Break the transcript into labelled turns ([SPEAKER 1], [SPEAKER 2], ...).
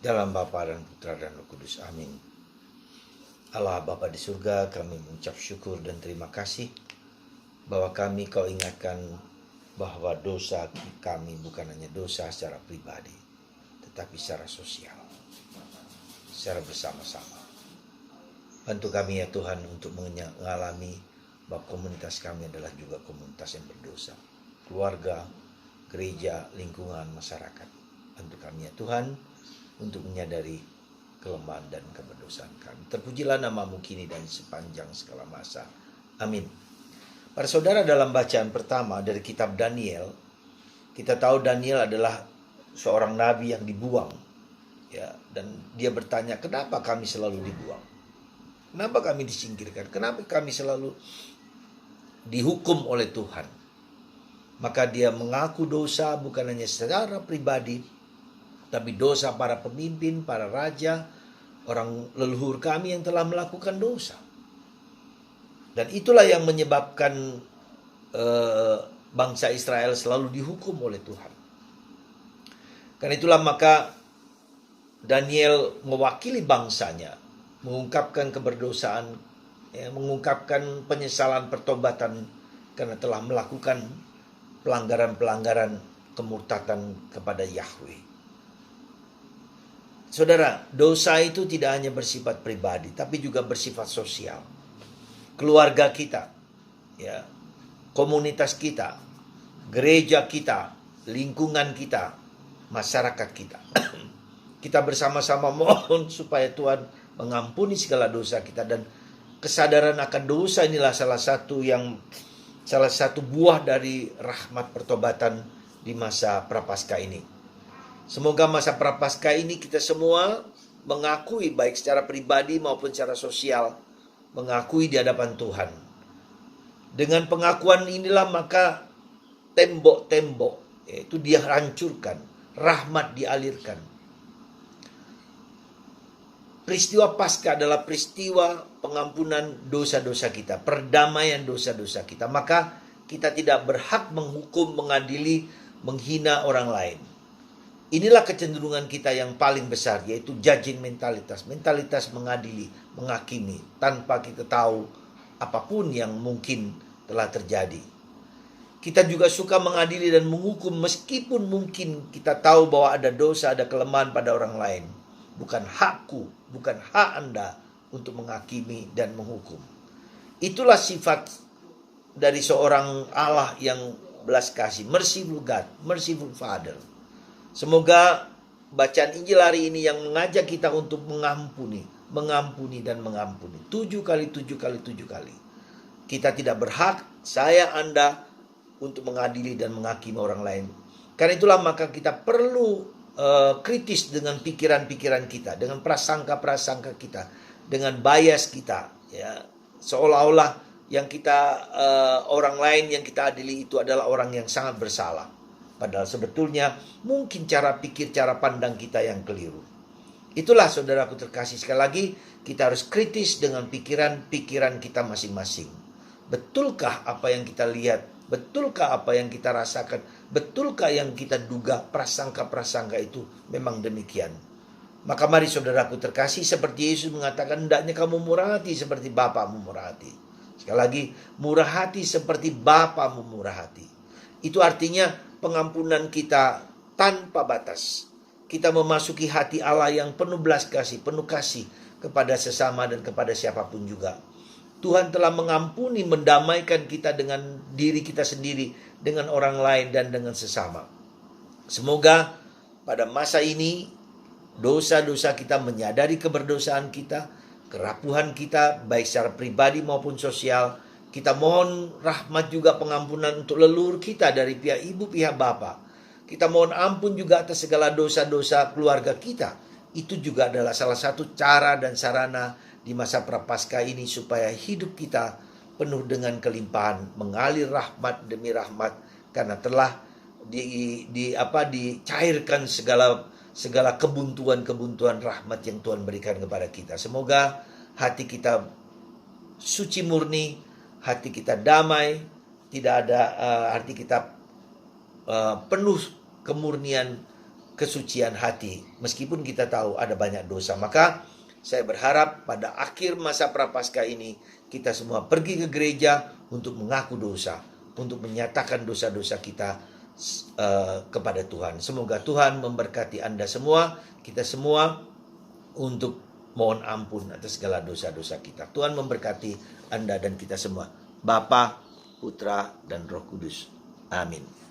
[SPEAKER 1] Dalam Bapa dan Putra dan Roh Kudus. Amin. Allah Bapa di surga, kami mengucap syukur dan terima kasih bahwa Kau ingatkan bahwa dosa kami bukan hanya dosa secara pribadi, tetapi secara sosial, secara bersama-sama. Bantu kami ya Tuhan untuk mengalami bahwa komunitas kami adalah juga komunitas yang berdosa. Keluarga, gereja, lingkungan, masyarakat. Bantu kami ya Tuhan untuk menyadari kelemahan dan keberdosaan kami. Terpujilah nama-Mu kini dan sepanjang segala masa. Amin. Para saudara, dalam bacaan pertama dari kitab Daniel, kita tahu Daniel adalah seorang nabi yang dibuang. Ya, dan dia bertanya, kenapa kami selalu dibuang? Kenapa kami disingkirkan? Kenapa kami selalu dihukum oleh Tuhan? Maka dia mengaku dosa bukan hanya secara pribadi, tapi dosa para pemimpin, para raja, orang leluhur kami yang telah melakukan dosa. Dan itulah yang menyebabkan bangsa Israel selalu dihukum oleh Tuhan. Karena itulah maka Daniel mewakili bangsanya, mengungkapkan keberdosaan, mengungkapkan penyesalan pertobatan karena telah melakukan pelanggaran-pelanggaran kemurtatan kepada Yahweh. Saudara, dosa itu tidak hanya bersifat pribadi, tapi juga bersifat sosial. Keluarga kita, ya, komunitas kita, gereja kita, lingkungan kita, masyarakat kita. Kita bersama-sama mohon supaya Tuhan mengampuni segala dosa kita, dan kesadaran akan dosa inilah salah satu buah dari rahmat pertobatan di masa Prapaskah ini. Semoga masa Prapaskah ini kita semua mengakui baik secara pribadi maupun secara sosial, mengakui di hadapan Tuhan. Dengan pengakuan inilah maka tembok-tembok itu dia hancurkan, rahmat dialirkan. Peristiwa Paskah adalah peristiwa pengampunan dosa-dosa kita, perdamaian dosa-dosa kita. Maka kita tidak berhak menghukum, mengadili, menghina orang lain. Inilah kecenderungan kita yang paling besar, yaitu judging mentalitas. Mentalitas mengadili, menghakimi, tanpa kita tahu apapun yang mungkin telah terjadi. Kita juga suka mengadili dan menghukum meskipun mungkin kita tahu bahwa ada dosa, ada kelemahan pada orang lain. Bukan hakku, bukan hak Anda untuk menghakimi dan menghukum. Itulah sifat dari seorang Allah yang belas kasih, merciful God, merciful Father. Semoga bacaan Injil hari ini yang mengajak kita untuk mengampuni dan mengampuni. 7 kali 7 kali 7 kali. Kita tidak berhak, saya, Anda, untuk mengadili dan menghakimi orang lain. Karena itulah maka kita perlu kritis dengan pikiran-pikiran kita, dengan prasangka-prasangka kita, dengan bias kita. Ya, seolah-olah yang kita orang lain yang kita adili itu adalah orang yang sangat bersalah. Padahal sebetulnya mungkin cara pikir, cara pandang kita yang keliru. Itulah saudaraku terkasih, sekali lagi kita harus kritis dengan pikiran-pikiran kita masing-masing. Betulkah apa yang kita lihat? Betulkah apa yang kita rasakan? Betulkah yang kita duga, prasangka-prasangka itu memang demikian? Maka mari saudaraku terkasih, seperti Yesus mengatakan, hendaknya kamu murah hati seperti Bapamu murah hati. Sekali lagi, murah hati seperti Bapamu murah hati. Itu artinya pengampunan kita tanpa batas. Kita memasuki hati Allah yang penuh belas kasih, penuh kasih kepada sesama dan kepada siapapun juga. Tuhan telah mengampuni, mendamaikan kita dengan diri kita sendiri, dengan orang lain dan dengan sesama. Semoga pada masa ini dosa-dosa kita, menyadari keberdosaan kita, kerapuhan kita baik secara pribadi maupun sosial. Kita mohon rahmat juga pengampunan untuk leluhur kita dari pihak ibu, pihak bapa. Kita mohon ampun juga atas segala dosa-dosa keluarga kita. Itu juga adalah salah satu cara dan sarana di masa Prapaskah ini supaya hidup kita penuh dengan kelimpahan, mengalir rahmat demi rahmat karena telah dicairkan segala kebuntuan rahmat yang Tuhan berikan kepada kita. Semoga hati kita suci murni, hati kita damai, tidak ada hati kita penuh kemurnian kesucian hati. Meskipun kita tahu ada banyak dosa. Maka saya berharap pada akhir masa Prapaskah ini kita semua pergi ke gereja untuk mengaku dosa, untuk menyatakan dosa-dosa kita kepada Tuhan. Semoga Tuhan memberkati Anda semua, kita semua, untuk mohon ampun atas segala dosa-dosa kita. Tuhan memberkati Anda dan kita semua. Bapa, Putra, dan Roh Kudus. Amin.